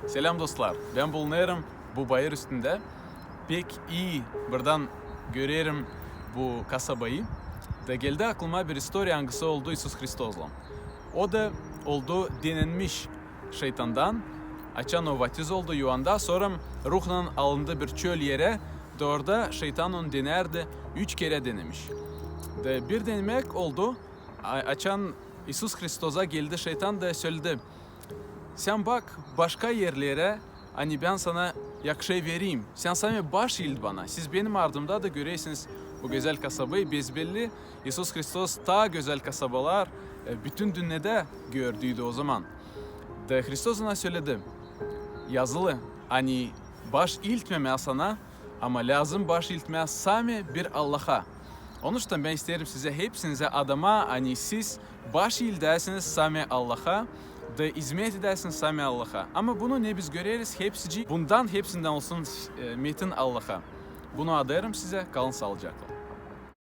Selam dostlar, ben bulunuyorum bu bayır üstünde. Pek iyi buradan görüyorum bu kasabayı. Da geldi aklıma bir istorya hangisi oldu İsus Hristos'la. O da oldu denenmiş şeytandan. Açan o vatiz oldu Yuhan'da. Sonra ruhla alındı bir çöl yere. Da orada şeytan onu denerdi. 3 kere denemiş. Da bir denemek oldu. Açan İsus Hristos'a geldi şeytan da söyledi. Sen bak başka yerlere, hani ben sana yakşay vereyim. Sen sadece baş il bana. Siz benim ardımda da görüyorsunuz bu güzel kasabayı. Bezbelli İsus Hristos ta güzel kasabalar bütün dünyada gördüydü o zaman. Da Hristos ona söyledi. Yazılı hani baş iltmeme sana ama lazım baş iltmeye sami bir Allah'a. Onun için ben isterim size hepsinize adama hani siz baş il dersiniz sami Allah'a da hizmet edersiniz sami Allah'a. Ama bunu ne biz göreriz hepsici bundan hepsinden olsun metin Allah'a. Bunu adarım size kalın sağlıcakla.